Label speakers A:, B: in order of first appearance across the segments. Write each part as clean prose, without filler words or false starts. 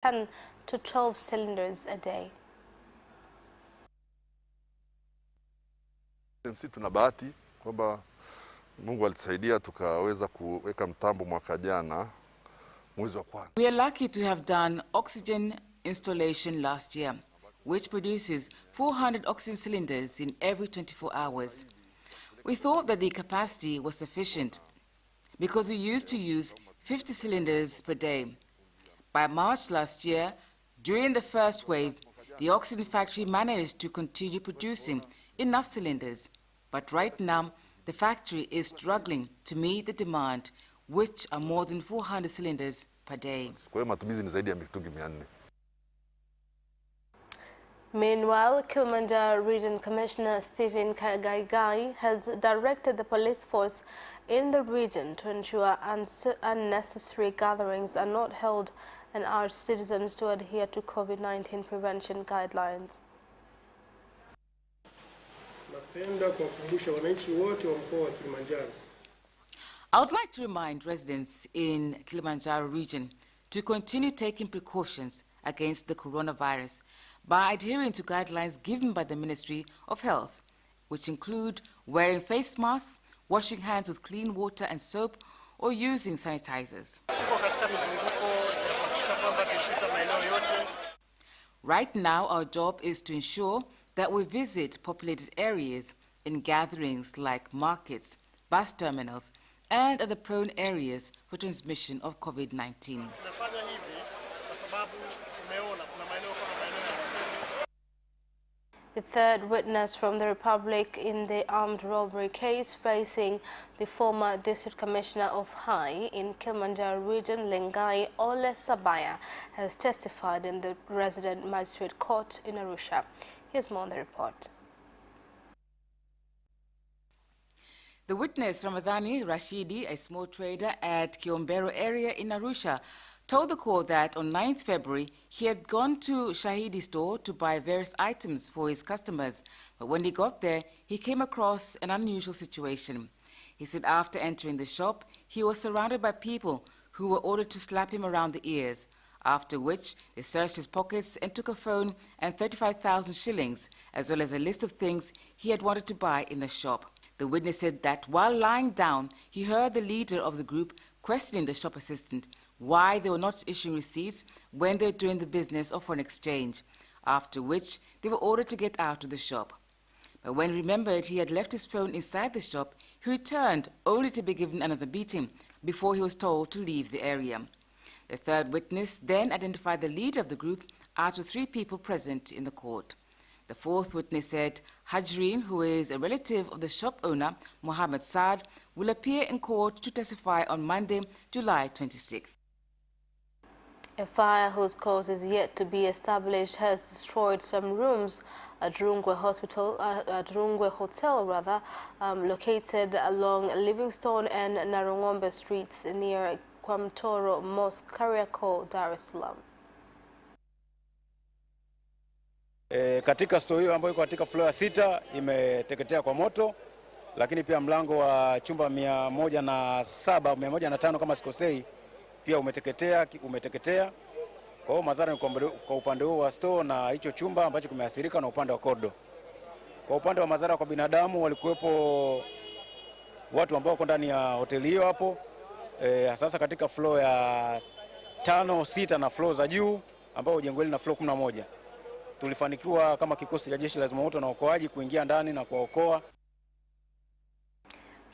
A: 10 to 12 cylinders a day.
B: Sisi tuna bahati kwamba Mungu alitusaidia tukaweza kuweka mtambo mwaka jana mwezi wa kwanza.
C: We are lucky to have done oxygen installation last year, which produces 400 oxygen cylinders in every 24 hours. We thought that the capacity was sufficient because we used to use 50 cylinders per day. By March last year, during the first wave, the oxygen factory managed to continue producing enough cylinders. But right now, the factory is struggling to meet the demand, which are more than 400 cylinders per day.
A: Meanwhile, Kilimanjaro Region Commissioner Stephen Kagaigai has directed the police force in the region to ensure unnecessary gatherings are not held and urge citizens to adhere to COVID-19 prevention guidelines.
C: I would like to remind residents in Kilimanjaro region to continue taking precautions against the coronavirus by adhering to guidelines given by the Ministry of Health, which include wearing face masks, washing hands with clean water and soap, or using sanitizers. Right now, our job is to ensure that we visit populated areas in gatherings like markets, bus terminals, and other prone areas for transmission of COVID-19.
A: The third witness from the Republic in the armed robbery case facing the former District Commissioner of Hai in Kilimanjaro region, Lengai Ole Sabaya, has testified in the resident magistrate court in Arusha. Here's more on the report.
C: The witness, Ramadhani Rashidi, a small trader at Kiombero area in Arusha, told the court that on 9th February, he had gone to Shahidi store to buy various items for his customers. But when he got there, he came across an unusual situation. He said after entering the shop, he was surrounded by people who were ordered to slap him around the ears, after which they searched his pockets and took a phone and 35,000 shillings, as well as a list of things he had wanted to buy in the shop. The witness said that while lying down, he heard the leader of the group questioning the shop assistant why they were not issuing receipts when they were doing the business of foreign exchange, after which they were ordered to get out of the shop. But when he remembered he had left his phone inside the shop, he returned only to be given another beating before he was told to leave the area. The third witness then identified the leader of the group out of 3 people present in the court. The fourth witness said Hajreen, who is a relative of the shop owner, Mohammed Saad, will appear in court to testify on Monday, July 26th.
A: A fire whose cause is yet to be established has destroyed some rooms at Rungwe Hotel, located along Livingstone and Narongombe streets near Kwamtoro Mosque, Kariakoo, Dar es Salaam.
D: Katika store hiyo ambayo iko katika floor ya 6 imeteketea kwa moto, lakini pia mlango wa chumba 107 105 kama sikosei pia umeteketea. Kwa hiyo madhara ni kwa upande huo wa store na hicho chumba ambacho kimeathirika na upande wa kodo. Kwa upande wa madhara kwa binadamu walikuwepo watu ambao wako ndani ya hoteli hiyo hapo. Sasa katika floor ya 5, 6 na floor za juu ambao jengo hili na floor 11. Tulifanikiwa kama kikosi cha jeshi la zimamoto na uokoaji kuingia ndani na kuwaokoa.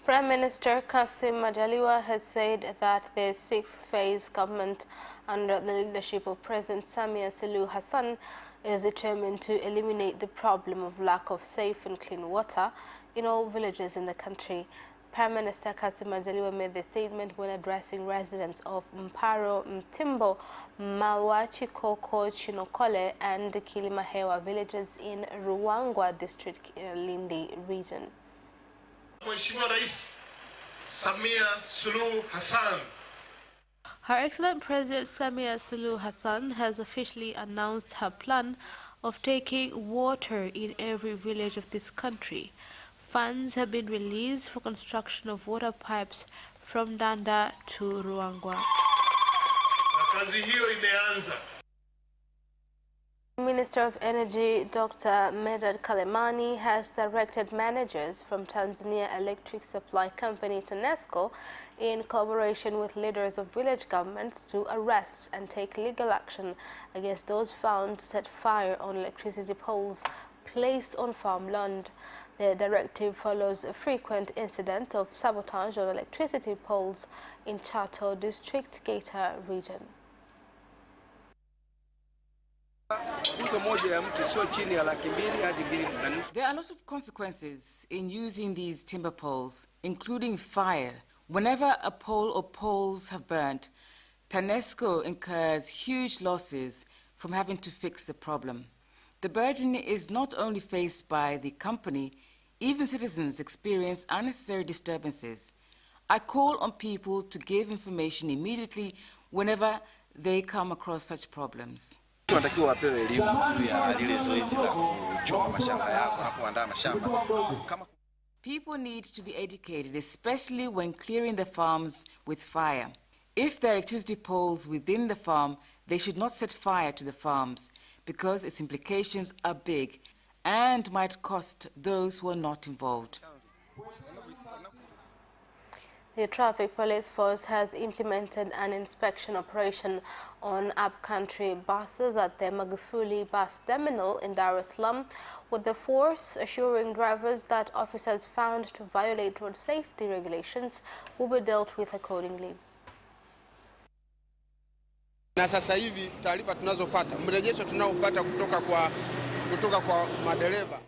A: Prime Minister Kassim Majaliwa has said that the 6th phase government under the leadership of President Samia Suluhu Hassan is determined to eliminate the problem of lack of safe and clean water in all villages in the country. Prime Minister Kassim Majaliwa made the statement when addressing residents of Mparo, Mtimbo, Mawachikoko, Chinokole and Kilimahewa villages in Ruangwa district, Lindi region.
E: Mheshimiwa Rais Samia Suluhu Hassan.
A: Her Excellent President Samia Suluhu Hassan has officially announced her plan of taking water in every village of this country. Funds have been released for construction of water pipes from Danda to Ruangwa.
E: Kazi hiyo imeanza.
A: Minister of Energy Dr. Medad Kalemani has directed managers from Tanzania Electric Supply Company TANESCO in cooperation with leaders of village governments to arrest and take legal action against those found to set fire on electricity poles placed on farmland. The directive follows a frequent incident of sabotage on electricity poles in Chato District, Geita region.
C: There are lots of consequences in using these timber poles, including fire. Whenever a pole or poles have burnt, TANESCO incurs huge losses from having to fix the problem. The burden is not only faced by the company, even citizens experience unnecessary disturbances. I call on people to give information immediately whenever they come across such problems. People need to be educated, especially when clearing the farms with fire. If there are electricity poles within the farm, they should not set fire to the farms because its implications are big and might cost those who are not involved.
A: The traffic police force has implemented an inspection operation on upcountry buses at the Magufuli bus terminal in Dar es Salaam, with the force assuring drivers that officers found to violate road safety regulations will be dealt with accordingly.
F: Na sasa hivi taarifa tunazopata, mrejesho tunaopata kutoka kwa madereva.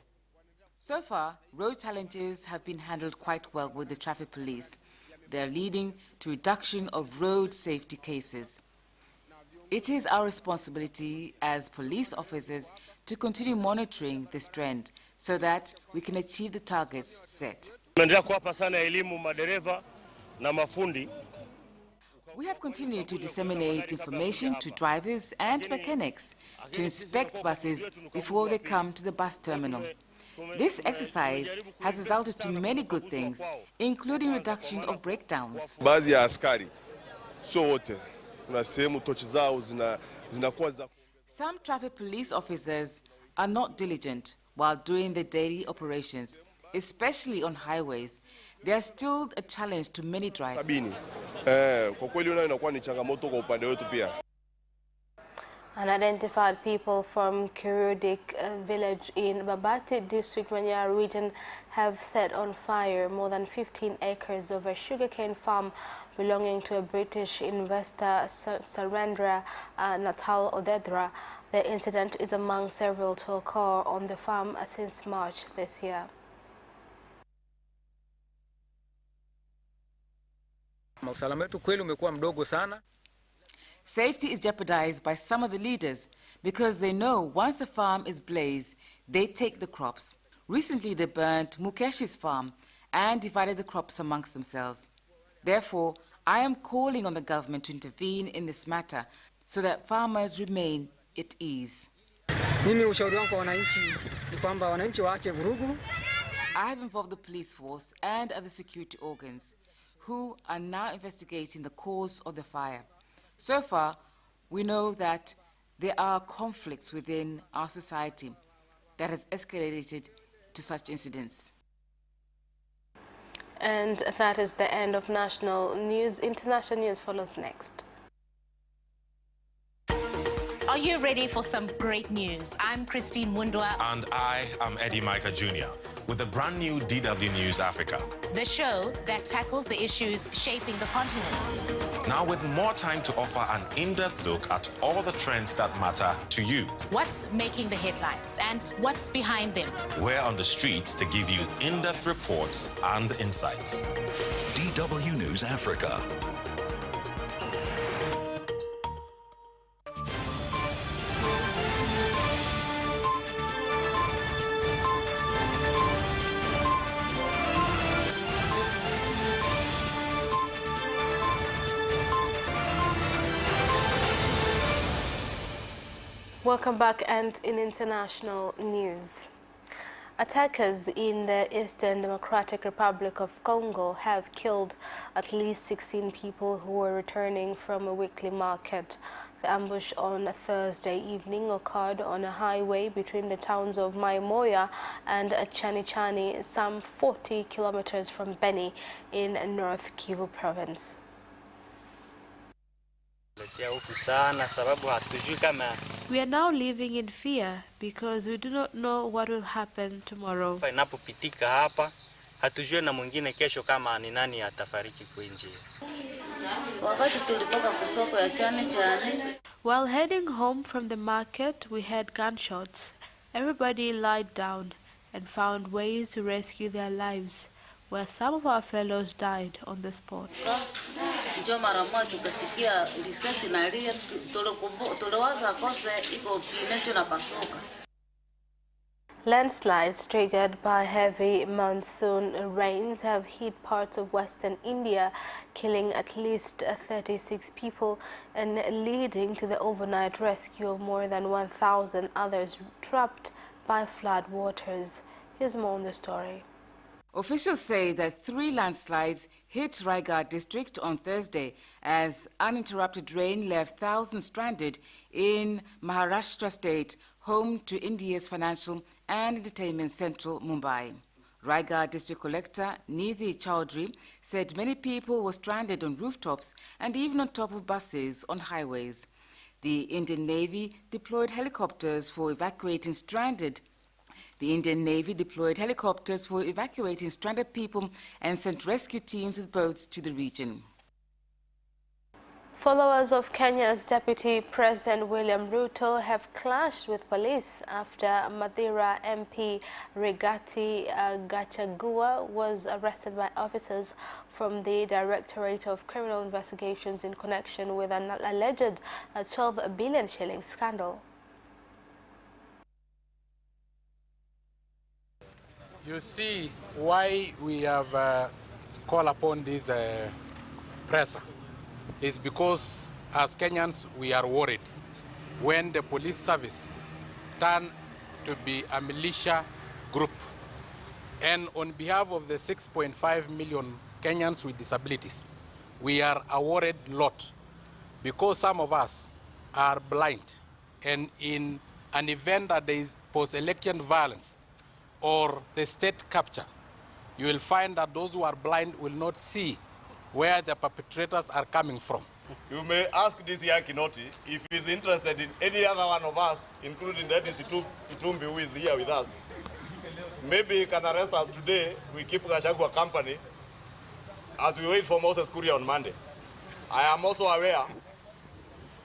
C: So far, road challenges have been handled quite well with the traffic police. They are leading to reduction of road safety cases. It is our responsibility as police officers to continue monitoring this trend so that we can achieve the targets set. We have continued to disseminate information to drivers and mechanics to inspect buses before they come to the bus terminal. This exercise has resulted to many good things, including reduction of breakdowns.
G: Baadhi ya askari sio wote, kuna sehemu tochi zao zinakuwa za.
C: Some traffic police officers are not diligent while doing their daily operations, especially on highways. They are still a challenge to many drivers.
G: Kwa kweli inakuwa ni changamoto kwa upande wetu pia.
A: Unidentified people from Kirudik village in Babati district, Manyara region have set on fire more than 15 acres of a sugarcane farm belonging to a British investor, Surendra Natal Odedra. The incident is among several to occur on the farm since March this year.
C: Safety is jeopardized by some of the leaders because they know once a farm is blazed, they take the crops. Recently, they burnt Mukesh's farm and divided the crops amongst themselves. Therefore, I am calling on the government to intervene in this matter so that farmers remain at ease. I have involved the police force and other security organs who are now investigating the cause of the fire. So far, we know that there are conflicts within our society that has escalated to such incidents.
A: And that is the end of national news. International news follows next.
H: Are you ready for some great news? I'm Christine Mundwa.
I: And I am Eddie Micah Jr. with the brand new DW News Africa,
H: The show that tackles the issues shaping the continent.
I: now with more time to offer an in-depth look at all the trends that matter to you.
H: What's making the headlines and what's behind them?
I: We're on the streets to give you in-depth reports and insights.
J: DW News Africa.
A: Welcome back, and in international news. Attackers in the Eastern Democratic Republic of Congo have killed at least 16 people who were returning from a weekly market. The ambush on Thursday evening occurred on a highway between the towns of Maimoya and Chanichani, some 40 kilometers from Beni in North Kivu province.
K: We are now living in fear because we do not know what will happen tomorrow. While heading home from the market, we heard gunshots. Everybody lied down and found ways to rescue their lives, where some of our fellows died on the spot.
A: Landslides triggered by heavy monsoon rains have hit parts of western India, killing at least 36 people and leading to the overnight rescue of more than 1,000 others trapped by flood waters. Here's more on the story.
C: Officials say that 3 landslides hit Raigad district on Thursday as uninterrupted rain left thousands stranded in Maharashtra state, home to India's financial and entertainment central Mumbai. Raigad district collector Nidhi Chaudhary said many people were stranded on rooftops and even on top of buses on highways. The Indian Navy deployed helicopters for evacuating stranded people and sent rescue teams with boats to the region.
A: Followers of Kenya's Deputy President William Ruto have clashed with police after Mathira MP Rigathi Gachagua was arrested by officers from the Directorate of Criminal Investigations in connection with an alleged 12 billion shilling scandal.
L: You see why we have called upon this presser is because as Kenyans we are worried when the police service turn to be a militia group. And on behalf of the 6.5 million Kenyans with disabilities, we are a worried lot because some of us are blind, and in an event that there is post-election violence or the state capture, you will find that those who are blind will not see where the perpetrators are coming from.
M: You may ask this young Kinoti if he's interested in any other one of us, including Dennis Itumbi, who is here with us. Maybe he can arrest us today. We keep Gachagua company as we wait for Moses Kuria on Monday. I am also aware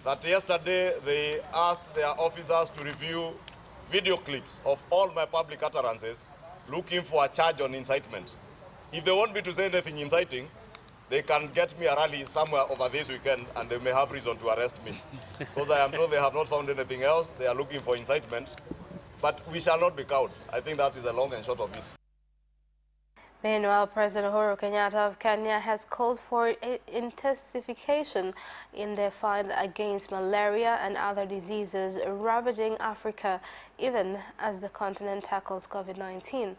M: that yesterday they asked their officers to review video clips of all my public utterances looking for a charge on incitement. If they want me to say anything inciting, they can get me a rally somewhere over this weekend and they may have reason to arrest me. Because I am told they have not found anything else. They are looking for incitement. But we shall not be cowed. I think that is the long and short of it.
A: Meanwhile, President Uhuru Kenyatta of Kenya has called for intensification in the fight against malaria and other diseases ravaging Africa, even as the continent tackles COVID-19.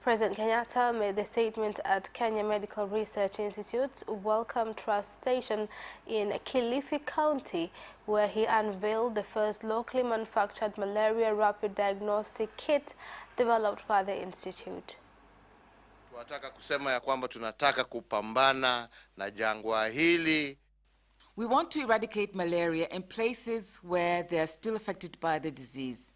A: President Kenyatta made the statement at Kenya Medical Research Institute's Welcome Trust Station in Kilifi County, where he unveiled the first locally manufactured malaria rapid diagnostic kit developed by the institute.
N: Tunataka kusema ya kwamba tunataka kupambana na jangwa hili.
C: We want to eradicate malaria in places where they are still affected by the disease.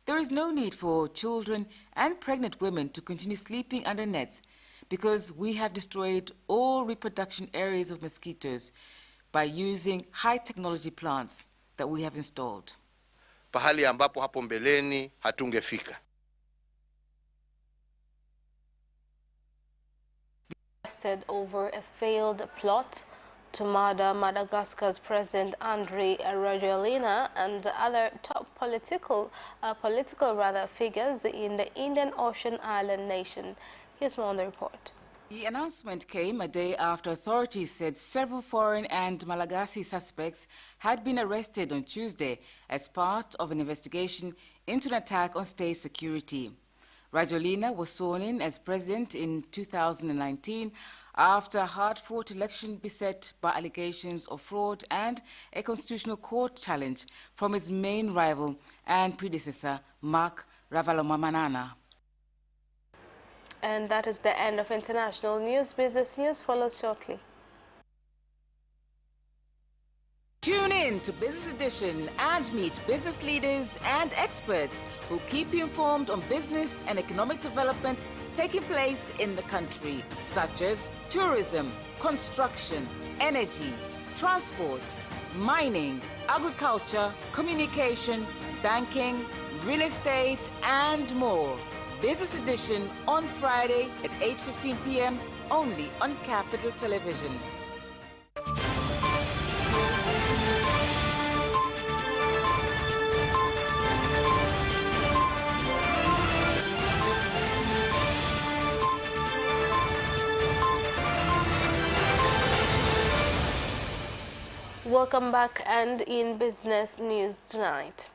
C: There is no need for children and pregnant women to continue sleeping under nets because we have destroyed all reproduction areas of mosquitoes by using high technology plants that we have installed.
N: Pahali ambapo hapo mbeleni hatungefika.
A: Over a failed plot to murder Madagascar's President Andry Rajoelina and other top political figures in the Indian Ocean island nation. Here's more on the report.
C: The announcement came a day after authorities said several foreign and Malagasy suspects had been arrested on Tuesday as part of an investigation into an attack on state security. Rajoelina was sworn in as president in 2019 after a hard-fought election beset by allegations of fraud and a constitutional court challenge from his main rival and predecessor, Mark Ravalomanana.
A: And that is the end of international news. Business news follows shortly.
C: Tune in to Business Edition and meet business leaders and experts who keep you informed on business and economic developments taking place in the country, such as tourism, construction, energy, transport, mining, agriculture, communication, banking, real estate, and more. Business Edition on Friday at 8:15 p.m. only on Capital Television.
A: Welcome back, and in business news tonight.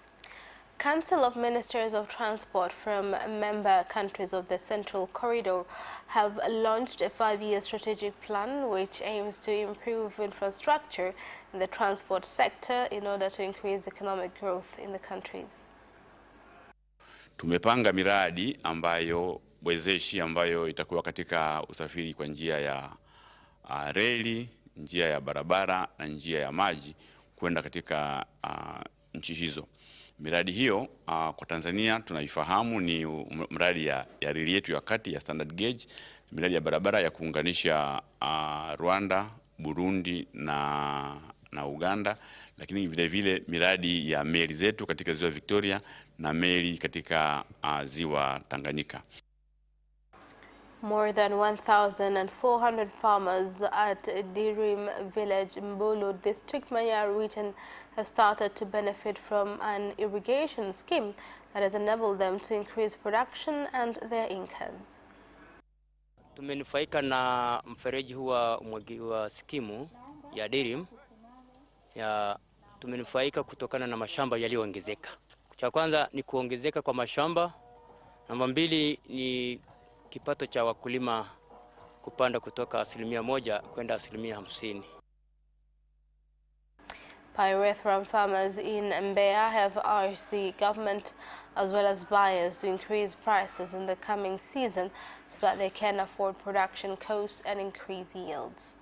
A: Council of Ministers of Transport from member countries of the Central Corridor have launched a 5-year strategic plan which aims to improve infrastructure in the transport sector in order to increase economic growth in the countries.
O: Tumepanga miradi ambayo wezeshi ambayo itakuwa katika usafiri kwa njia ya reli, njia ya barabara na njia ya maji kwenda katika nchi hizo. Miradi hiyo kwa Tanzania tunaifahamu ni mradi ya reli yetu ya kati ya standard gauge, miradi ya barabara ya kuunganisha Rwanda, Burundi na Uganda, lakini vile vile miradi ya meli zetu katika ziwa Victoria na meli katika ziwa Tanganyika.
A: More than 1,400 farmers at Dirim village, Mbulu district, Manyara region have started to benefit from an irrigation scheme that has enabled them to increase production and their incomes.
P: Tumenufaika na mfereji huwa wa skimu ya Dirim. Tumenufaika kutokana na mashamba yaliyoongezeka. Cha kwanza ni kuongezeka kwa mashamba. Namba 2 ni kipato cha wakulima kupanda kutoka 1% kwenda 50%.
A: Pyrethrum farmers in Mbeya have urged the government as well as buyers to increase prices in the coming season so that they can afford production costs and increase yields.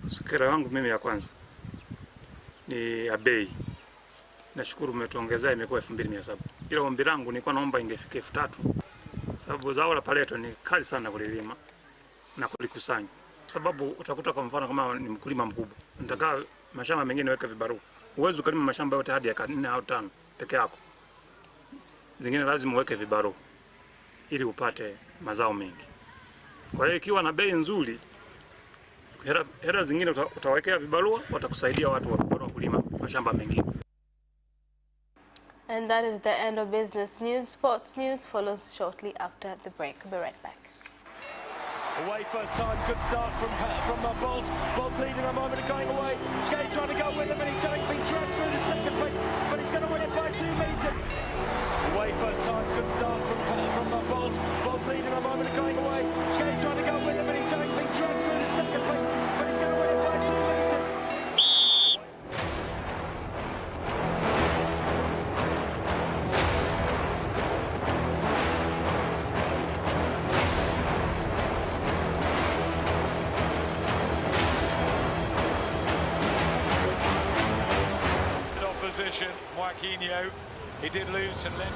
Q: Sukari wangu mimi ya kwanza ni ya bei. Nashukuru umetuongezea, imekuwa 2700. Ila ombi langu nilikuwa naomba ingefika 3000. Sababu zao la paleto ni kazi sana kulilima na kulikusanya. Sababu utakuta kwa mfano kama ni mkulima mkubwa, nataka mashamba mengine weke vibarua. Uwezo kulima mashamba yote hadi ya 4 au 5 peke yako. Zingine lazima uweke vibarua ili upate mazao mengi. Kwa hiyo ikiwa na bei nzuri, hela zingine utawekea vibarua, watakusaidia watu wa vibarua kulima mashamba mengine.
A: And that is the end of business news. Sports news follows shortly after the break. We'll be right back.
R: Away first time, good start from Bolt. Bolt leading a moment and going away. Gay trying to go with him, and he's going to be dragged through the second place, but he's going to win it by 2 meters. Away first time, good start from Bolt. Bolt leading a moment and going away. Gay trying to go with him, and he's going to be dragged through the second place, but he's going to win it by 2 meters. Opposition, Joaquinho, he did lose to Lynn.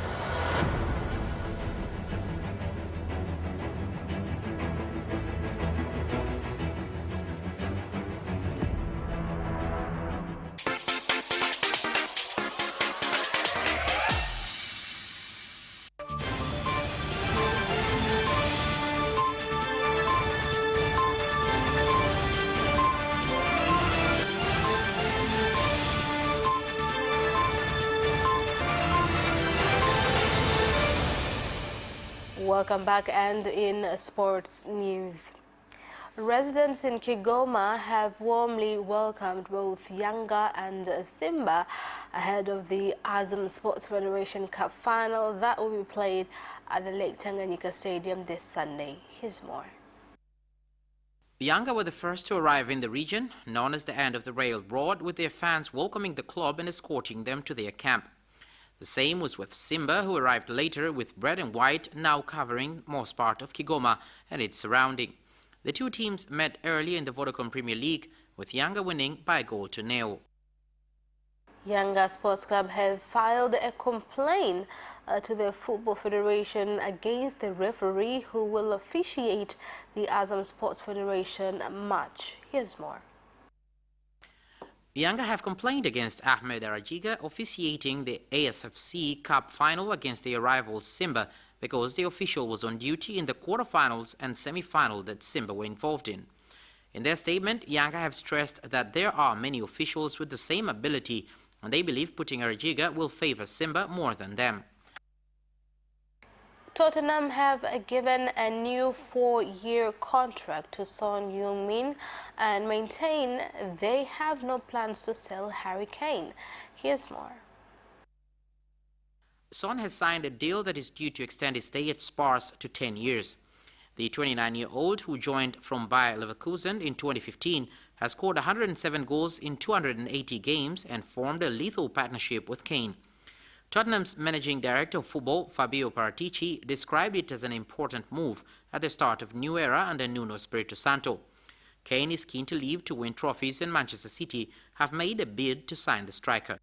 A: Welcome back, and in sports news. Residents in Kigoma have warmly welcomed both Yanga and Simba ahead of the Azam Sports Federation Cup final that will be played at the Lake Tanganyika Stadium this Sunday. Here's more.
S: Yanga were the first to arrive in the region, known as the end of the railroad, with their fans welcoming the club and escorting them to their camp. The same was with Simba, who arrived later with red and white, now covering most part of Kigoma and its surrounding. The two teams met early in the Vodacom Premier League, with Yanga winning by a goal to nil.
A: Yanga Sports Club have filed a complaint to the Football Federation against the referee who will officiate the Azam Sports Federation match. Here's more.
S: Yanga have complained against Ahmed Arajiga officiating the ASFC Cup final against their rival Simba because the official was on duty in the quarterfinals and semi-final that Simba were involved in. In their statement, Yanga have stressed that there are many officials with the same ability, and they believe putting Arajiga will favor Simba more than them.
A: Tottenham have given a new 4-year contract to Son Heung-min and maintain they have no plans to sell Harry Kane. Here's more.
S: Son has signed a deal that is due to extend his stay at Spurs to 10 years. The 29-year-old, who joined from Bayer Leverkusen in 2015, has scored 107 goals in 280 games and formed a lethal partnership with Kane. Tottenham's managing director of football, Fabio Paratici, described it as an important move at the start of a new era under Nuno Espirito Santo. Kane is keen to leave to win trophies, and Manchester City have made a bid to sign the striker.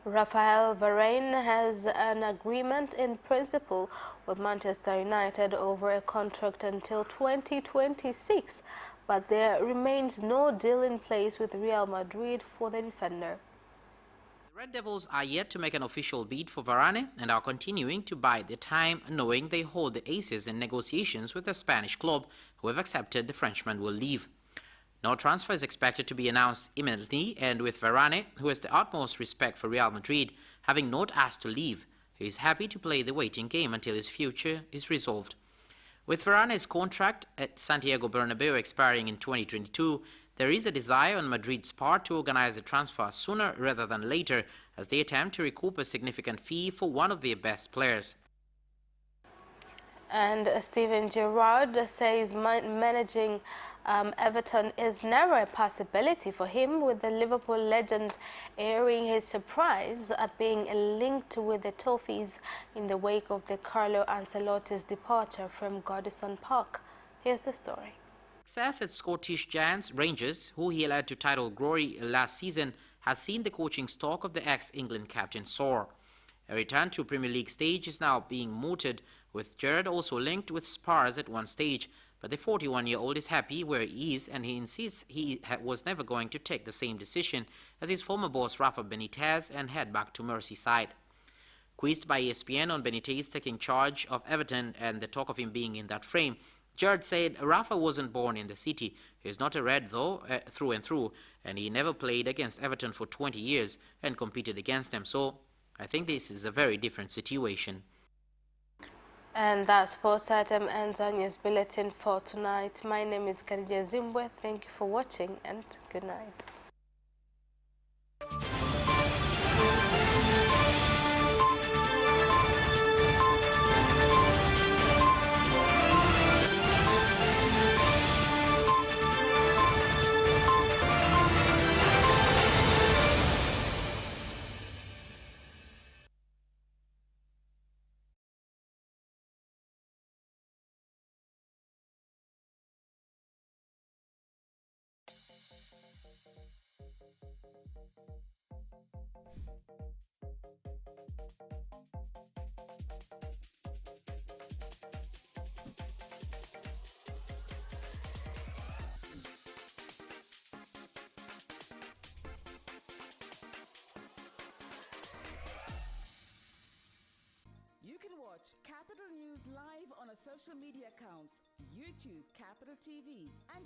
A: Rafael Varane has an agreement in principle with Manchester United over a contract until 2026, but there remains no deal in place with Real Madrid for the defender.
S: The Red Devils are yet to make an official bid for Varane and are continuing to bide their time, knowing they hold the aces in negotiations with the Spanish club, who have accepted the Frenchman will leave. No transfer is expected to be announced imminently, and with Varane, who has the utmost respect for Real Madrid, having not asked to leave, he is happy to play the waiting game until his future is resolved. With Varane's contract at Santiago Bernabeu expiring in 2022, there is a desire on Madrid's part to organize a transfer sooner rather than later, as they attempt to recoup a significant fee for one of their best players.
A: And Steven Gerrard says managing Everton is never a possibility for him, with the Liverpool legend airing his surprise at being linked with the Toffees in the wake of the Carlo Ancelotti's departure from Goodison Park. Here's the story.
S: Success at Scottish giants Rangers, who he led to title glory last season, has seen the coaching stock of the ex-England captain soar. A return to Premier League stage is now being mooted, with Gerrard also linked with Spurs at one stage, but the 41-year-old is happy where he is, and he insists he was never going to take the same decision as his former boss Rafa Benitez and head back to Merseyside. Quizzed by ESPN on Benitez taking charge of Everton and the talk of him being in that frame, Gerrard said Rafa wasn't born in the city. He's not a Red though, through and through, and he never played against Everton for 20 years and competed against them, so I think this is a very different situation.
A: And that sports item ends our news bulletin for tonight. My name is Khadija Zimbwe. Thank you for watching and good night.
C: You can watch Capital News live on our social media accounts, YouTube Capital TV and